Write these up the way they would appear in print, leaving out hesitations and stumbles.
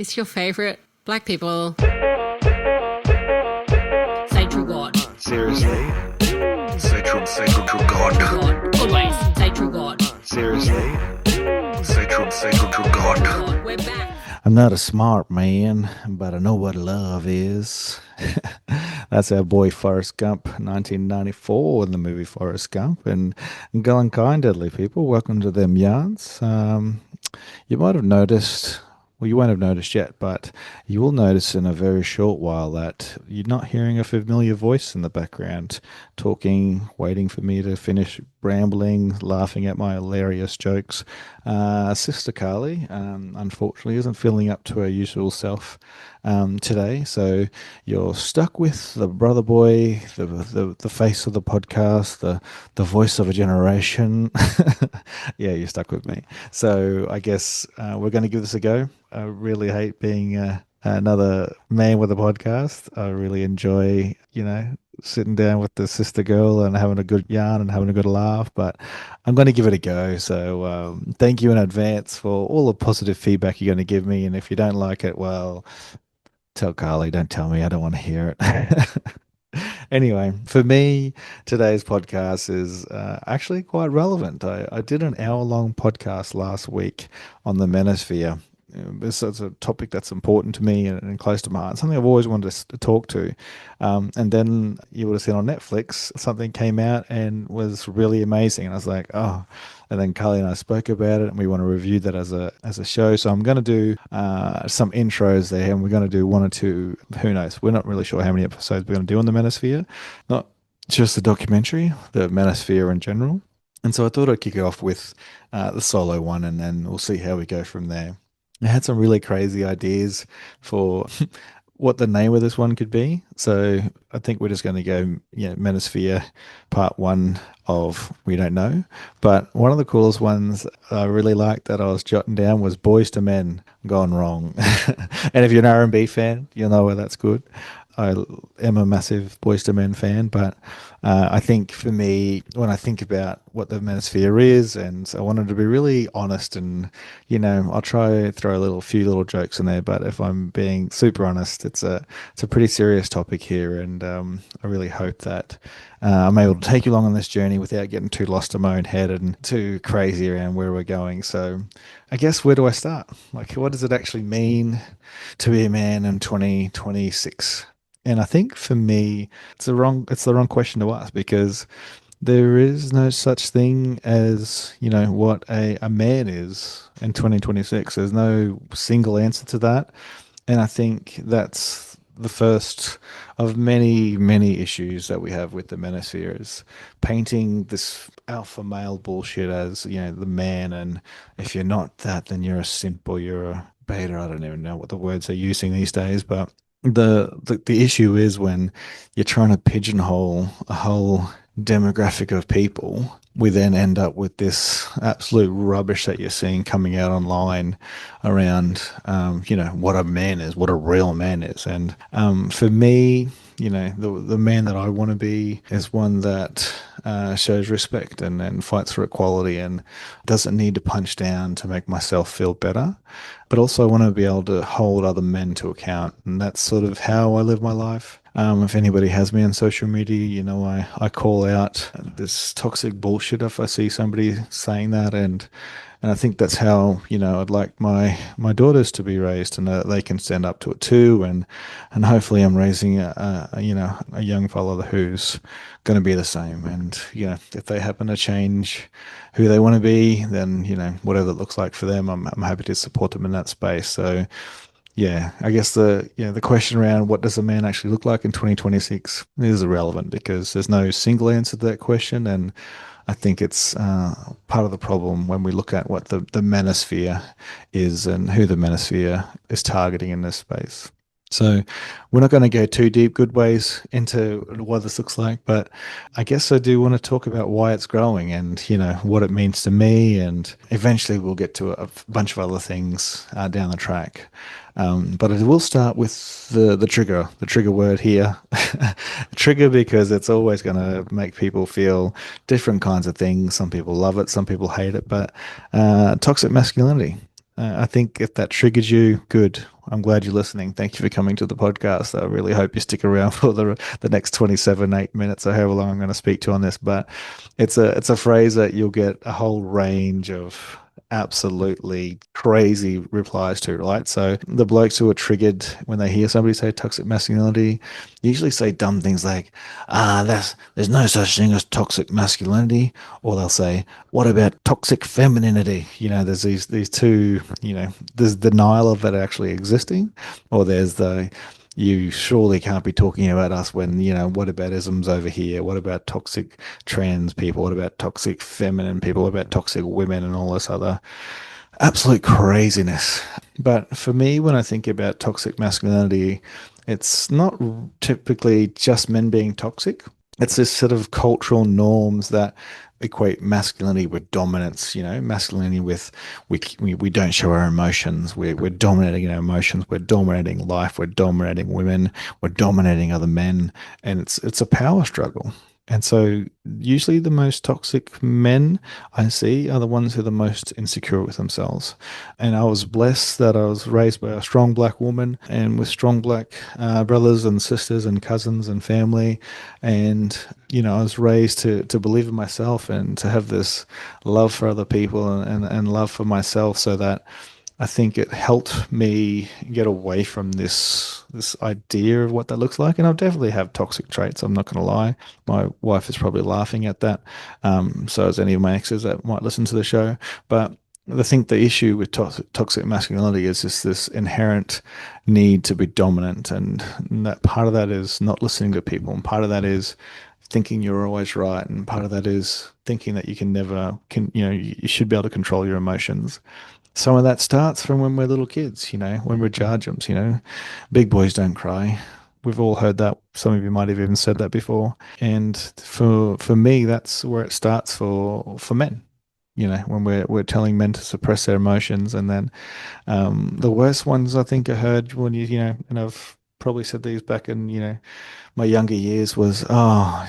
This your favourite black people. Say true God. Seriously? Say true God. God. Always say true God. Seriously? Say true God. God. We're back. I'm not a smart man, but I know what love is. That's our boy Forrest Gump, 1994 in the movie Forrest Gump. And going kindly, people, welcome to them yarns. You might have noticed, well, you won't have noticed yet, but you will notice in a very short while that you're not hearing a familiar voice in the background, talking, waiting for me to finish rambling, laughing at my hilarious jokes. Sister Carly, unfortunately, isn't feeling up to her usual self today, so you're stuck with the brother boy, the face of the podcast, the voice of a generation. Yeah, you're stuck with me. So I guess we're going to give this a go. I really hate being another man with a podcast. I really enjoy, sitting down with the sister girl and having a good yarn and having a good laugh, but I'm going to give it a go. So thank you in advance for all the positive feedback you're going to give me. And if you don't like it, well, tell Carly, don't tell me. I don't want to hear it. Anyway, for me, today's podcast is actually quite relevant. I did an hour-long podcast last week on the Manosphere. It's a topic that's important to me and close to my heart, something I've always wanted to talk to. And then you would have seen on Netflix, something came out and was really amazing. And I was like, oh. And then Carly and I spoke about it, and we want to review that as a show. So I'm going to do some intros there, and we're going to do one or two, who knows. We're not really sure how many episodes we're going to do on the Manosphere. Not just the documentary, the Manosphere in general. And so I thought I'd kick it off with the solo one, and then we'll see how we go from there. I had some really crazy ideas for what the name of this one could be. So I think we're just going to go, Manosphere part 1 of We Don't Know. But one of the coolest ones I really liked that I was jotting down was Boys to Men Gone Wrong. And if you're an R&B fan, you'll know where that's good. I am a massive Boys to Men fan, but I think for me, when I think about what the Manosphere is, and I wanted to be really honest, and I'll try to throw a few little jokes in there, but if I'm being super honest, it's a pretty serious topic here, and I really hope that I'm able to take you along on this journey without getting too lost in my own head and too crazy around where we're going. So I guess, where do I start? Like, what does it actually mean to be a man in 2026? And I think for me, it's the wrong question to ask, because there is no such thing as, what a man is in 2026. There's no single answer to that. And I think that's the first of many, many issues that we have with the Manosphere, is painting this alpha male bullshit as, the man. And if you're not that, then you're a simp or you're a beta. I don't even know what the words are using these days, but the issue is when you're trying to pigeonhole a whole demographic of people, we then end up with this absolute rubbish that you're seeing coming out online around, what a man is, what a real man is. And for me, the man that I want to be is one that shows respect and fights for equality and doesn't need to punch down to make myself feel better. But also I want to be able to hold other men to account. And that's sort of how I live my life. If anybody has me on social media, I call out this toxic bullshit if I see somebody saying that. And I think that's how, I'd like my daughters to be raised, and they can stand up to it too. And hopefully I'm raising a young fella who's going to be the same. And, if they happen to change who they want to be, then, whatever it looks like for them, I'm happy to support them in that space. So, yeah, I guess the question around what does a man actually look like in 2026 is irrelevant, because there's no single answer to that question. And I think it's part of the problem when we look at what the Manosphere is and who the Manosphere is targeting in this space. So we're not going to go too deep, good ways, into what this looks like, but I guess I do want to talk about why it's growing and, what it means to me. And eventually we'll get to a bunch of other things down the track. But it will start with the trigger word here. Trigger, because it's always going to make people feel different kinds of things. Some people love it, some people hate it, but toxic masculinity. I think if that triggered you, good. I'm glad you're listening. Thank you for coming to the podcast. I really hope you stick around for the next 27, 8 minutes or however long I'm going to speak to on this. But it's a phrase that you'll get a whole range of absolutely crazy replies to, right? So the blokes who are triggered when they hear somebody say toxic masculinity usually say dumb things like, there's no such thing as toxic masculinity, or they'll say, what about toxic femininity? There's these two, there's denial of it actually existing, or there's the you surely can't be talking about us when, what about isms over here? What about toxic trans people? What about toxic feminine people? What about toxic women and all this other absolute craziness? But for me, when I think about toxic masculinity, it's not typically just men being toxic. It's this sort of cultural norms that equate masculinity with dominance, masculinity with we don't show our emotions. We're dominating our emotions. We're dominating life. We're dominating women. We're dominating other men. And it's a power struggle. And so usually the most toxic men I see are the ones who are the most insecure with themselves. And I was blessed that I was raised by a strong black woman and with strong black brothers and sisters and cousins and family. And, I was raised to believe in myself and to have this love for other people and love for myself, so that I think it helped me get away from this idea of what that looks like. And I'll definitely have toxic traits. I'm not going to lie. My wife is probably laughing at that. So is any of my exes that might listen to the show. But I think the issue with toxic masculinity is just this inherent need to be dominant, and that part of that is not listening to people, and part of that is thinking you're always right, and part of that is thinking that you should be able to control your emotions. Some of that starts from when we're little kids, when we're jarjums, big boys don't cry. We've all heard that. Some of you might have even said that before. And for me, that's where it starts for men. When we're telling men to suppress their emotions. And then the worst ones I think I heard when and I've probably said these back in, my younger years was, oh,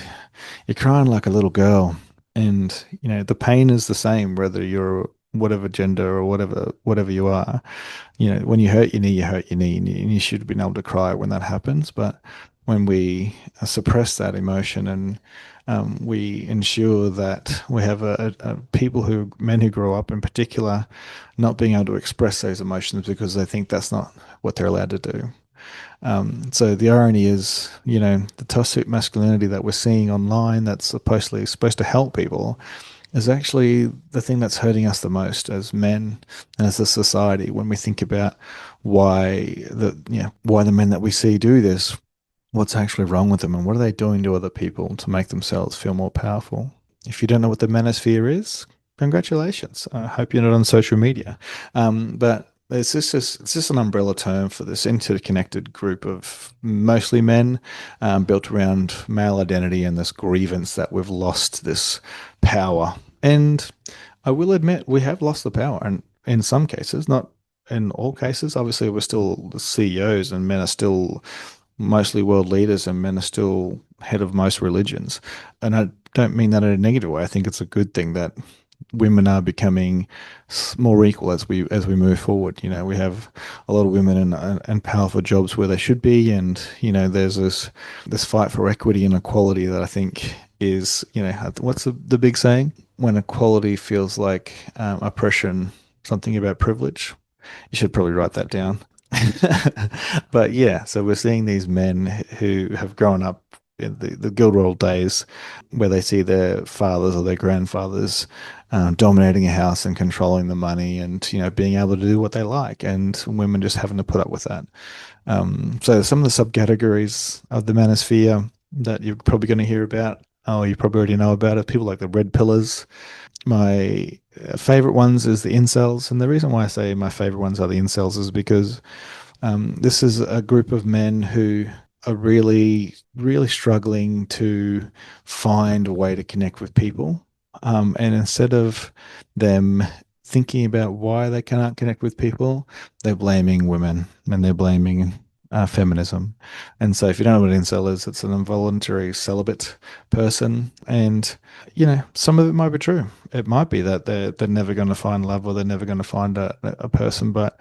you're crying like a little girl. And, the pain is the same, whether you're whatever gender or whatever you are. When you hurt your knee, you hurt your knee, and you should have been able to cry when that happens. But when we suppress that emotion and we ensure that we have men who grow up in particular not being able to express those emotions because they think that's not what they're allowed to do. So the irony is, the toxic masculinity that we're seeing online that's supposed to help people is actually the thing that's hurting us the most as men and as a society when we think about why the men that we see do this, what's actually wrong with them, and what are they doing to other people to make themselves feel more powerful. If you don't know what the Manosphere is, congratulations. I hope you're not on social media. But it's just an umbrella term for this interconnected group of mostly men, built around male identity and this grievance that we've lost this power. And I will admit we have lost the power, and in some cases, not in all cases. Obviously, we're still the CEOs, and men are still mostly world leaders, and men are still head of most religions. And I don't mean that in a negative way. I think it's a good thing that women are becoming more equal as we move forward. We have a lot of women in powerful jobs where they should be, and there's this fight for equity and equality that I think is, what's the big saying? When equality feels like oppression, something about privilege. You should probably write that down. But yeah, so we're seeing these men who have grown up in the guild roll days where they see their fathers or their grandfathers dominating a house and controlling the money and being able to do what they like, and women just having to put up with that. So some of the subcategories of the manosphere that you're probably going to hear about, or you probably already know about, it, people like the red pillars. My favorite ones is the incels, and the reason why I say my favorite ones are the incels is because this is a group of men who are really, really struggling to find a way to connect with people. And instead of them thinking about why they cannot connect with people, they're blaming women, and they're blaming feminism. And so if you don't know what an incel is, it's an involuntary celibate person. And, some of it might be true. It might be that they're never going to find love or they're never going to find a person. But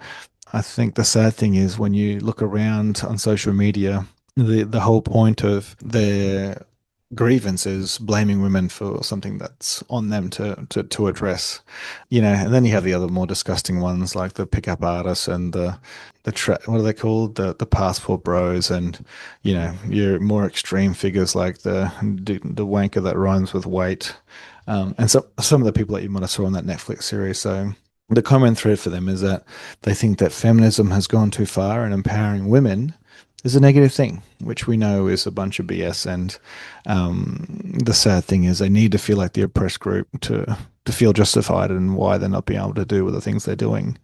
I think the sad thing is when you look around on social media, the whole point of their grievance is blaming women for something that's on them to address, and then you have the other more disgusting ones like the pickup artists and what are they called, the passport bros, and your more extreme figures like the wanker that rhymes with weight, and so some of the people that you might have saw on that Netflix series. So the common thread for them is that they think that feminism has gone too far and empowering women is a negative thing, which we know is a bunch of BS. And the sad thing is they need to feel like the oppressed group to feel justified in why they're not being able to do the things they're doing,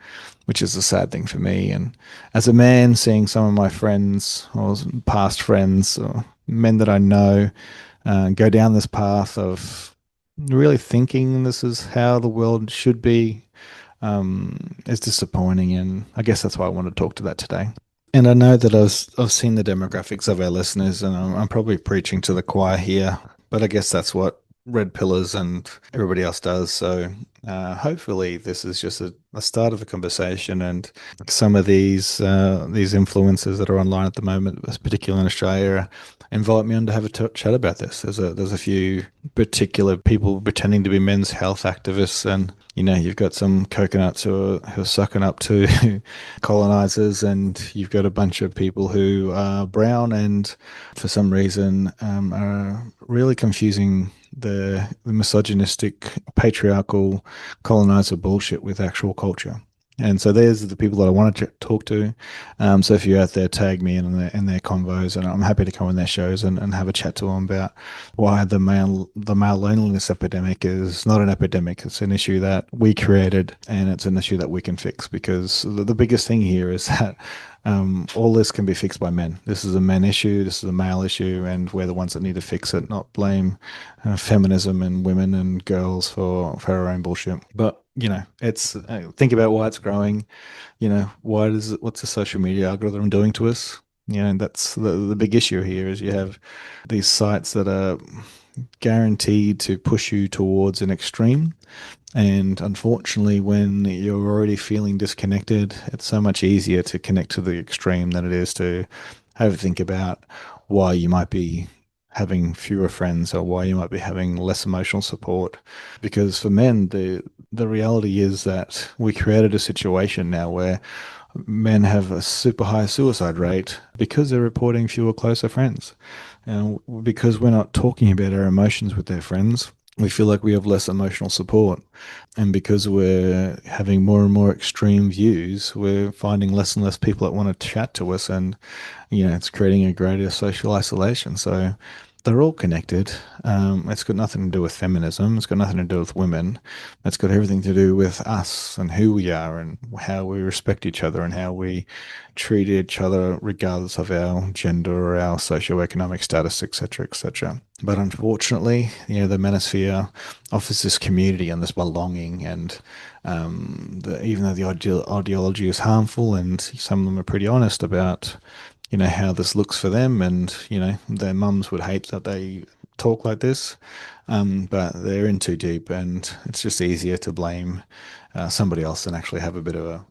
which is a sad thing for me. And as a man, seeing some of my friends or past friends or men that I know go down this path of really thinking this is how the world should be is disappointing. And I guess that's why I want to talk to that today. And I know that I've seen the demographics of our listeners, and I'm probably preaching to the choir here, but I guess that's what Red Pillars and everybody else does. So hopefully, this is just a start of a conversation, and some of these influencers that are online at the moment, particularly in Australia, invite me on to have a chat about this. There's a few particular people pretending to be men's health activists, and you've got some coconuts who are sucking up to colonizers, and you've got a bunch of people who are brown and for some reason are really confusing the misogynistic, patriarchal colonizer bullshit with actual culture. And so there's the people that I want to talk to. So if you're out there, tag me in their convos, and I'm happy to come on their shows and have a chat to them about why the male loneliness epidemic is not an epidemic. It's an issue that we created, and it's an issue that we can fix. Because the biggest thing here is that all this can be fixed by men. This is a men issue. This is a male issue, and we're the ones that need to fix it, not blame feminism and women and girls for our own bullshit. But it's think about why it's growing. What's the social media algorithm doing to us? That's the big issue here. Is you have these sites that are guaranteed to push you towards an extreme. And unfortunately, when you're already feeling disconnected, it's so much easier to connect to the extreme than it is to have a think about why you might be having fewer friends or why you might be having less emotional support. Because for men, the reality is that we created a situation now where men have a super high suicide rate because they're reporting fewer closer friends. And because we're not talking about our emotions with their friends, we feel like we have less emotional support. And because we're having more and more extreme views, we're finding less and less people that want to chat to us. And, it's creating a greater social isolation. So they're all connected. It's got nothing to do with feminism. It's got nothing to do with women. It's got everything to do with us and who we are and how we respect each other and how we treat each other regardless of our gender or our socioeconomic status, etc., etc. But unfortunately, the Manosphere offers this community and this belonging, and even though the ideology is harmful, and some of them are pretty honest about how this looks for them, and their mums would hate that they talk like this, but they're in too deep, and it's just easier to blame somebody else than actually have a bit of a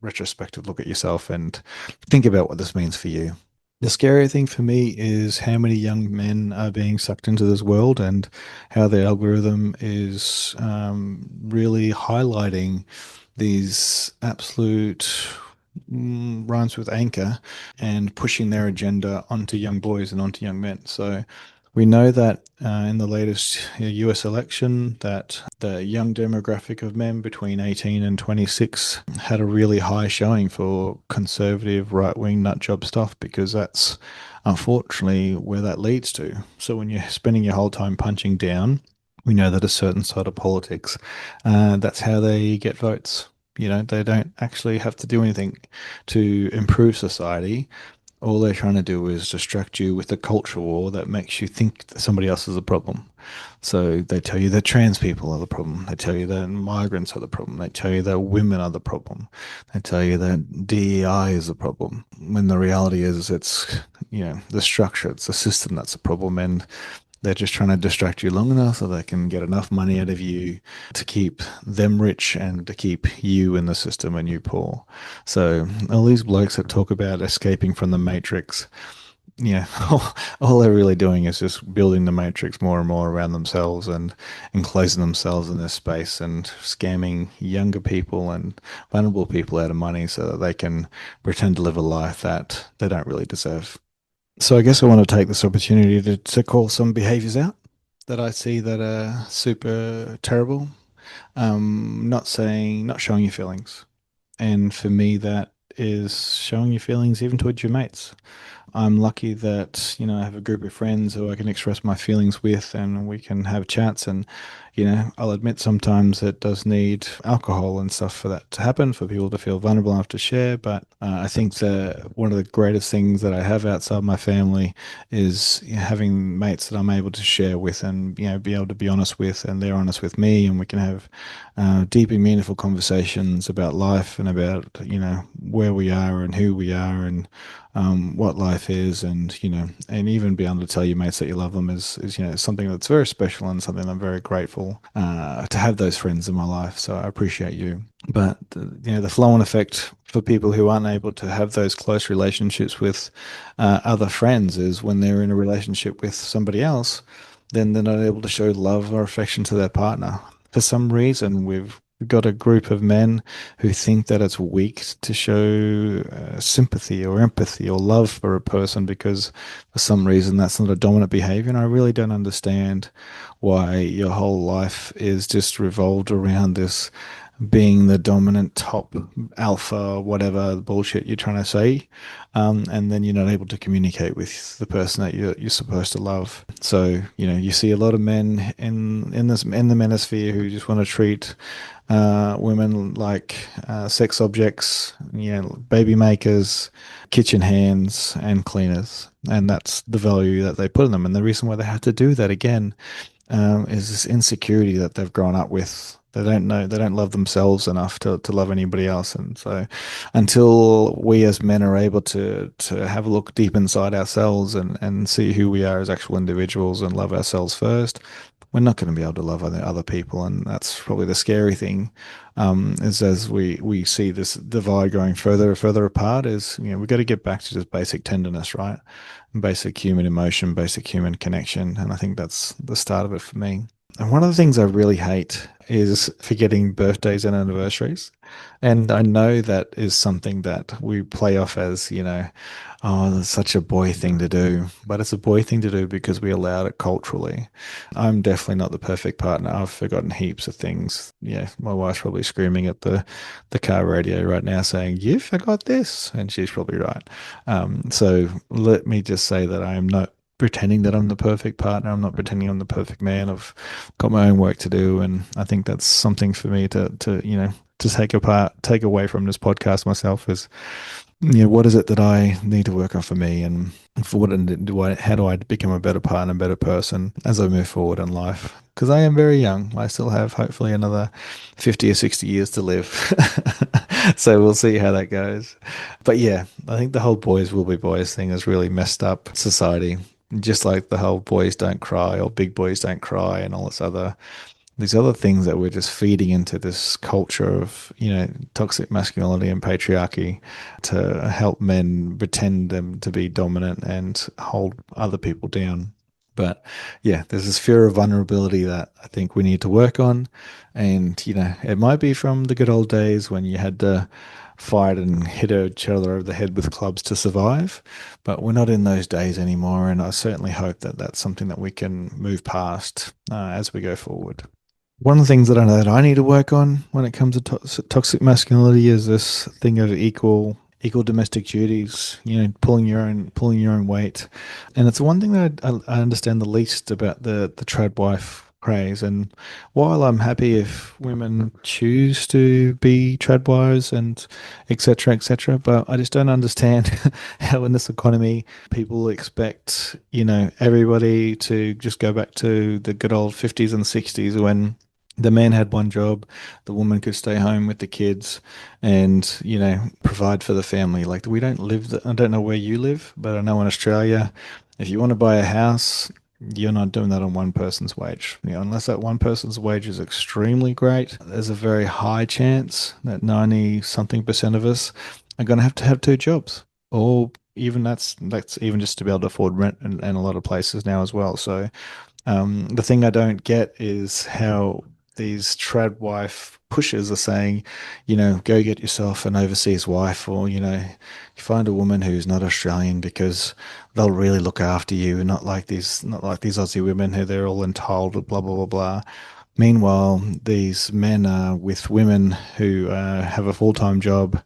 retrospective look at yourself and think about what this means for you. The scary thing for me is how many young men are being sucked into this world, and how the algorithm is really highlighting these absolute rhymes with anchor and pushing their agenda onto young boys and onto young men. So we know that in the latest US election that the young demographic of men between 18 and 26 had a really high showing for conservative right-wing nut job stuff, because that's unfortunately where that leads to. So when you're spending your whole time punching down, we know that a certain side of politics, that's how they get votes. They don't actually have to do anything to improve society. All they're trying to do is distract you with a culture war that makes you think that somebody else is a problem. So they tell you that trans people are the problem. They tell you that migrants are the problem. They tell you that women are the problem. They tell you that DEI is the problem. When the reality is, it's the structure, it's the system that's the problem, and they're just trying to distract you long enough so they can get enough money out of you to keep them rich and to keep you in the system and you poor. So all these blokes that talk about escaping from the matrix, yeah, all they're really doing is just building the matrix more and more around themselves and enclosing themselves in this space and scamming younger people and vulnerable people out of money so that they can pretend to live a life that they don't really deserve. So I guess I want to take this opportunity to call some behaviors out that I see that are super terrible. Not showing your feelings. And for me, that is showing your feelings even towards your mates. I'm lucky that, I have a group of friends who I can express my feelings with and we can have chats. And, I'll admit sometimes it does need alcohol and stuff for that to happen, for people to feel vulnerable enough to share. But I think that one of the greatest things that I have outside my family is having mates that I'm able to share with and, be able to be honest with, and they're honest with me. And we can have deep and meaningful conversations about life and about, where we are and who we are and what life is, and and even be able to tell your mates that you love them is something that's very special and something I'm very grateful to have those friends in my life. So I appreciate you. But the flow-on effect for people who aren't able to have those close relationships with other friends is when they're in a relationship with somebody else, then they're not able to show love or affection to their partner. For some reason, we've got a group of men who think that it's weak to show sympathy or empathy or love for a person because for some reason that's not a dominant behavior. And I really don't understand why your whole life is just revolved around this being the dominant top alpha, whatever bullshit you're trying to say, and then you're not able to communicate with the person that you're supposed to love. So you see a lot of men in the manosphere who just want to treat women like sex objects, baby makers, kitchen hands, and cleaners, and that's the value that they put in them. And the reason why they have to do that again is this insecurity that they've grown up with. They don't love themselves enough to love anybody else. And so until we as men are able to have a look deep inside ourselves and see who we are as actual individuals and love ourselves first, we're not going to be able to love other people. And that's probably the scary thing, is as we see this divide going further and further apart, is, we've got to get back to just basic tenderness, right? Basic human emotion, basic human connection. And I think that's the start of it for me. And one of the things I really hate is forgetting birthdays and anniversaries. And I know that is something that we play off as, oh, that's such a boy thing to do. But it's a boy thing to do because we allowed it culturally. I'm definitely not the perfect partner. I've forgotten heaps of things. Yeah, my wife's probably screaming at the car radio right now saying, you forgot this. And she's probably right. So let me just say that I am not pretending that I'm the perfect partner. I'm not pretending I'm the perfect man. I've got my own work to do, and I think that's something for me to take away from this podcast myself is, what is it that I need to work on for me, and for how do I become a better partner, a better person as I move forward in life? Because I am very young. I still have hopefully another 50 or 60 years to live. So we'll see how that goes. But yeah, I think the whole boys will be boys thing has really messed up society. Just like the whole boys don't cry or big boys don't cry and all these other things that we're just feeding into this culture of, toxic masculinity and patriarchy to help men pretend them to be dominant and hold other people down. But yeah, there's this fear of vulnerability that I think we need to work on. And, it might be from the good old days when you had to fight and hit each other over the head with clubs to survive. But we're not in those days anymore. And I certainly hope that that's something that we can move past as we go forward. One of the things that I know that I need to work on when it comes to toxic masculinity is this thing of equal domestic duties. Pulling your own weight, and it's the one thing that I understand the least about the trad wife craze. And while I'm happy if women choose to be tradwives and etc., but I just don't understand how in this economy people expect, everybody to just go back to the good old 50s and 60s when the man had one job, the woman could stay home with the kids and, provide for the family. Like we don't live, I don't know where you live, but I know in Australia, if you want to buy a house, you're not doing that on one person's wage. Unless that one person's wage is extremely great, there's a very high chance that 90 something percent of us are going to have two jobs. Or even that's even just to be able to afford rent in a lot of places now as well. So the thing I don't get is how these trad wife pushers are saying, go get yourself an overseas wife, or you find a woman who's not Australian because they'll really look after you, not like these Aussie women who they're all entitled, blah blah blah blah. Meanwhile, these men are with women who have a full-time job,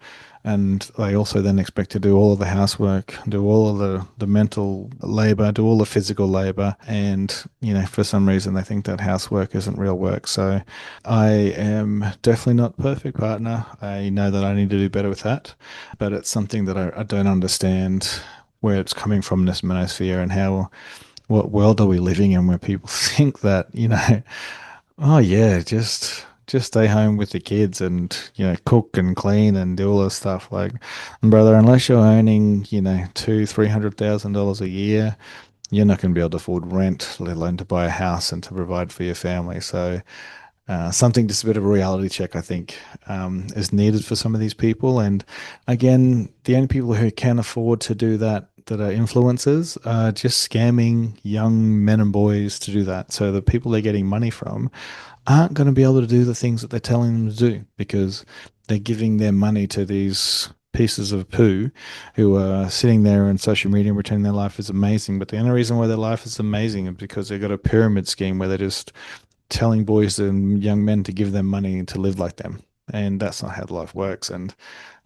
and they also then expect to do all of the housework, do all of the mental labor, do all the physical labor, and for some reason they think that housework isn't real work. So I am definitely not perfect partner. I know that I need to do better with that, but it's something that I don't understand where it's coming from in this manosphere and how what world are we living in where people think that, oh yeah, just stay home with the kids and cook and clean and do all this stuff. Like, brother, unless you're earning $200,000-300,000 a year, you're not going to be able to afford rent, let alone to buy a house and to provide for your family. So something, just a bit of a reality check, I think, is needed for some of these people. And again, the only people who can afford to do that are influencers are just scamming young men and boys to do that. So the people they're getting money from aren't going to be able to do the things that they're telling them to do because they're giving their money to these pieces of poo who are sitting there on social media and pretending their life is amazing. But the only reason why their life is amazing is because they've got a pyramid scheme where they're just telling boys and young men to give them money to live like them. And that's not how life works. And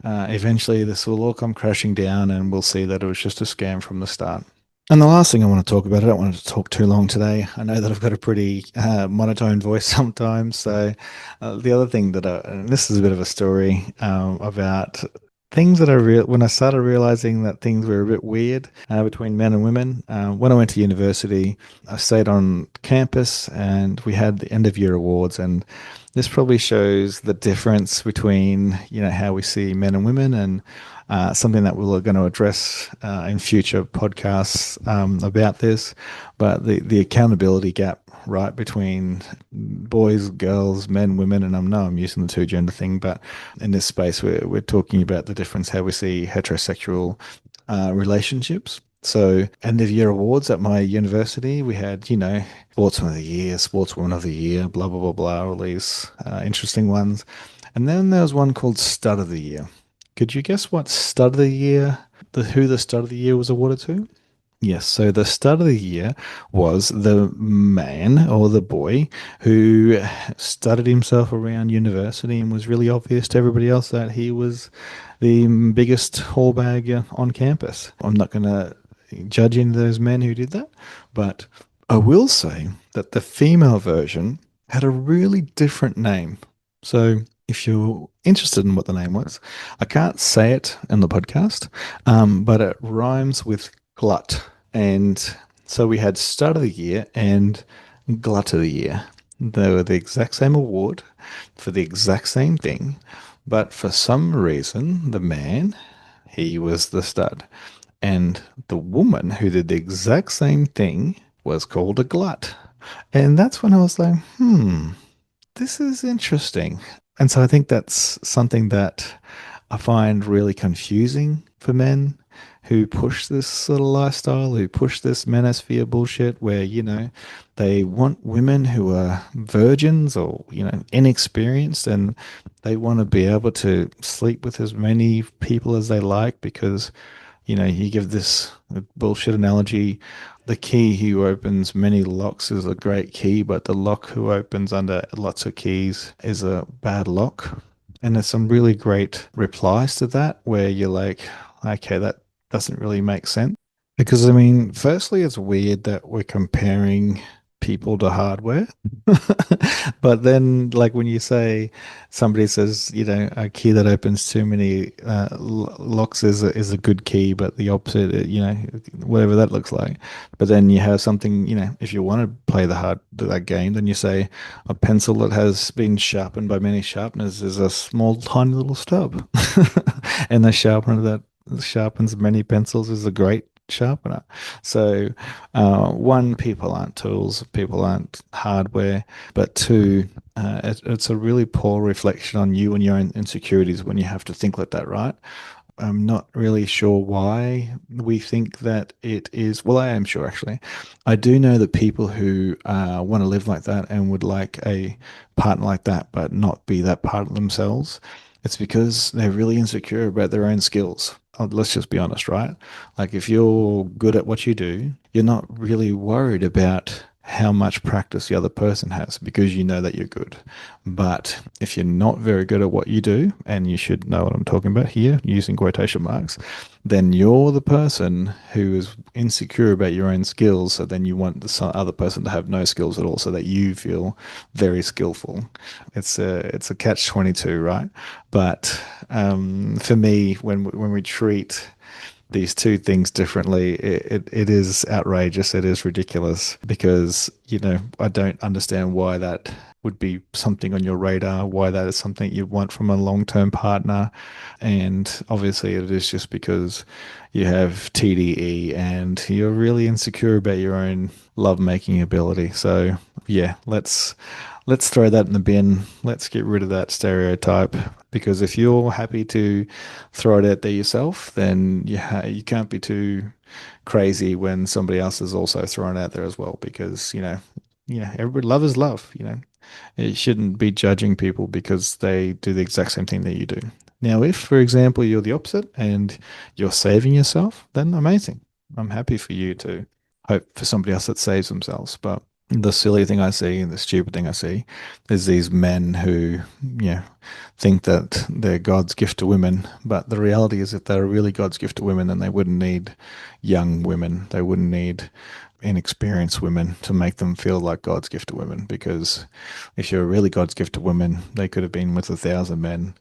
eventually, this will all come crashing down, and we'll see that it was just a scam from the start. And the last thing I want to talk about, I don't want to talk too long today. I know that I've got a pretty monotone voice sometimes. So, the other thing and this is a bit of a story about things that when I started realizing that things were a bit weird between men and women. When I went to university, I stayed on campus and we had the end of year awards. And this probably shows the difference between, how we see men and women, and something that we're going to address in future podcasts about this. But the accountability gap, right, between boys, girls, men, women, and I know I'm using the two gender thing, but in this space we're talking about the difference how we see heterosexual relationships. So end of year awards at my university, we had, sportsman of the year, sportswoman of the year, blah blah blah blah, all these interesting ones. And then there was one called stud of the year. Could you guess what stud of the year, who the stud of the year was awarded to? Yes, so the stud of the year was the man or the boy who studied himself around university and was really obvious to everybody else that he was the biggest hallbag on campus. I'm not going to judge any of those men who did that, but I will say that the female version had a really different name. So if you're interested in what the name was, I can't say it in the podcast, but it rhymes with glut. And so we had Stud of the Year and Glut of the Year. They were the exact same award for the exact same thing, but for some reason, the man, he was the stud. And the woman who did the exact same thing was called a glut. And that's when I was like, this is interesting. And so I think that's something that I find really confusing for men who push this sort of lifestyle, who push this manosphere bullshit where, they want women who are virgins or, inexperienced, and they want to be able to sleep with as many people as they like because, you give this bullshit analogy. The key who opens many locks is a great key, but the lock who opens under lots of keys is a bad lock. And there's some really great replies to that where you're like, okay, that doesn't really make sense. Because, I mean, firstly, it's weird that we're comparing people to hardware. But then, like when you say somebody says, a key that opens too many locks is a good key, but the opposite, whatever that looks like. But then you have something, if you want to play that game, then you say a pencil that has been sharpened by many sharpeners is a small, tiny little stub, and the sharpener that sharpens many pencils is a great sharpener. So, one, people aren't tools, people aren't hardware, but two, it's a really poor reflection on you and your own insecurities when you have to think like that, right? I'm not really sure why we think that it is. Well, I am sure actually. I do know that people who want to live like that and would like a partner like that, but not be that part of themselves, it's because they're really insecure about their own skills. Let's just be honest, right? Like if you're good at what you do, you're not really worried about how much practice the other person has because you know that you're good. But if you're not very good at what you do, and you should know what I'm talking about here, using quotation marks, then you're the person who is insecure about your own skills. So then you want the other person to have no skills at all so that you feel very skillful. It's a catch-22, right? But for me, when we treat these two things differently, it is outrageous. It is ridiculous because, I don't understand why that would be something on your radar, why that is something you want from a long-term partner. And obviously it is just because you have TDE and you're really insecure about your own love-making ability. So yeah, let's throw that in the bin. Let's get rid of that stereotype, because if you're happy to throw it out there yourself, then you can't be too crazy when somebody else is also throwing it out there as well, because everybody, love is love. You shouldn't be judging people because they do the exact same thing that you do. Now, if, for example, you're the opposite and you're saving yourself, then amazing. I'm happy for you to hope for somebody else that saves themselves. But the silly thing I see and the stupid thing I see is these men who, think that they're God's gift to women. But the reality is, if they're really God's gift to women, then they wouldn't need young women. They wouldn't need inexperienced women to make them feel like God's gift to women. Because if you're really God's gift to women, they could have been with 1,000 men,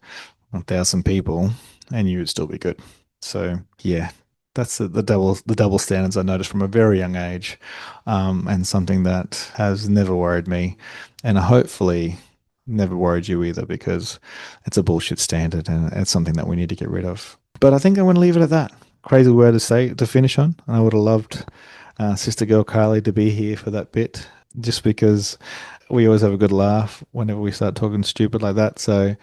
1,000 people, and you would still be good. So yeah, that's the double standards I noticed from a very young age, and something that has never worried me, and hopefully never worried you either, because it's a bullshit standard and it's something that we need to get rid of. But I think I'm going to leave it at that. Crazy word to finish on. And I would have loved sister girl Carly to be here for that bit, just because we always have a good laugh whenever we start talking stupid like that. So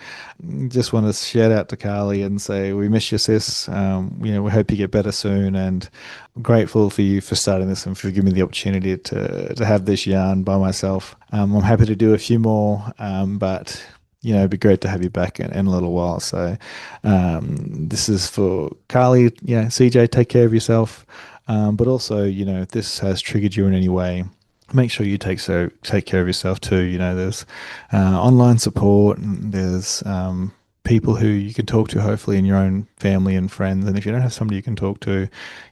just want to shout out to Carly and say, we miss you, sis. We hope you get better soon, and I'm grateful for you for starting this and for giving me the opportunity to have this yarn by myself. I'm happy to do a few more, but it'd be great to have you back in a little while. So this is for Carly. CJ, take care of yourself. But also, if this has triggered you in any way, make sure you take care of yourself too. There's online support, and there's people who you can talk to, hopefully in your own family and friends. And if you don't have somebody you can talk to,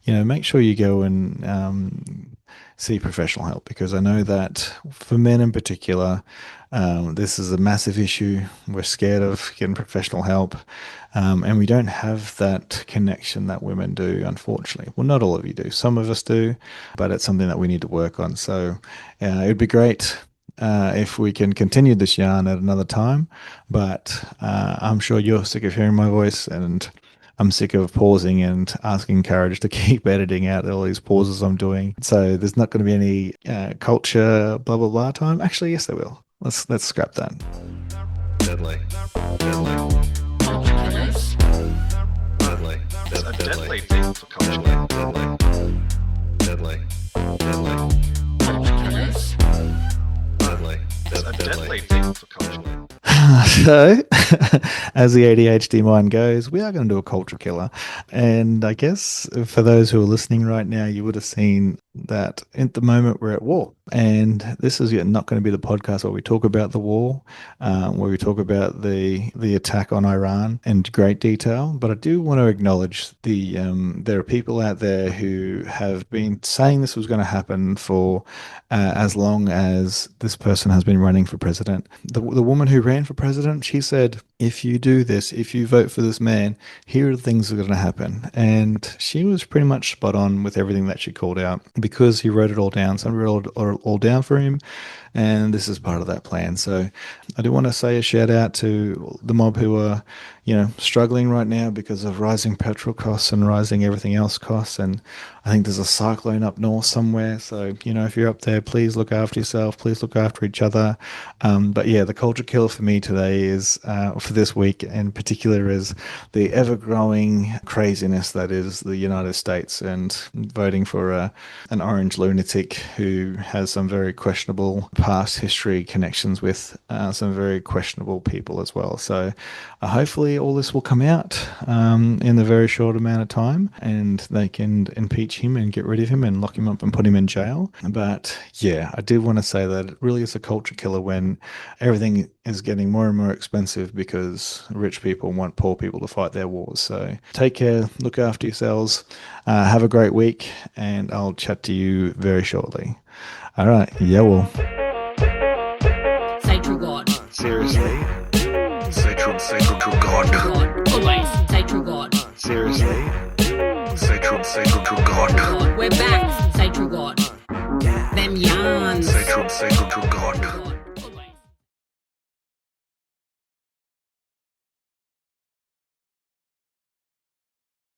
make sure you go and see professional help, because I know that for men in particular, this is a massive issue. We're scared of getting professional help, and we don't have that connection that women do, unfortunately. Well, not all of you do. Some of us do, but it's something that we need to work on. So it would be great if we can continue this yarn at another time, but I'm sure you're sick of hearing my voice, and I'm sick of pausing and asking Courage to keep editing out all these pauses I'm doing. So there's not going to be any culture blah blah blah time. Actually, yes, there will. Let's scrap that. Deadly. Killers. Deadly. That's a deadly thing for culture. Deadly. Killers. Deadly. That's a deadly thing for culture. So as the ADHD mind goes, we are going to do a culture killer. And I guess for those who are listening right now, you would have seen that at the moment we're at war. And this is not going to be the podcast where we talk about the war, where we talk about the attack on Iran in great detail. But I do want to acknowledge there are people out there who have been saying this was going to happen for as long as this person has been running for president. The woman who ran for president, she said, if you do this, if you vote for this man, here are the things that are going to happen. And she was pretty much spot on with everything that she called out because he wrote it all down. Somebody wrote it all down for him. And this is part of that plan. So I do want to say a shout out to the mob who are, struggling right now because of rising petrol costs and rising everything else costs. And I think there's a cyclone up north somewhere. So, if you're up there, please look after yourself. Please look after each other. But yeah, the culture killer for me today is, for this week in particular, is the ever-growing craziness that is the United States and voting for an orange lunatic who has some very questionable past history connections with some very questionable people as well. So hopefully all this will come out in a very short amount of time and they can impeach him and get rid of him and lock him up and put him in jail. But yeah, I do want to say that it really is a culture killer when everything is getting more and more expensive because rich people want poor people to fight their wars. So take care, look after yourselves, have a great week, and I'll chat to you very shortly. All right, yeah, well. Say true God. Seriously? Say true God. God. Always say true God. Seriously? Say true God. God. We're back. Say true God. Them yarns. Say true God.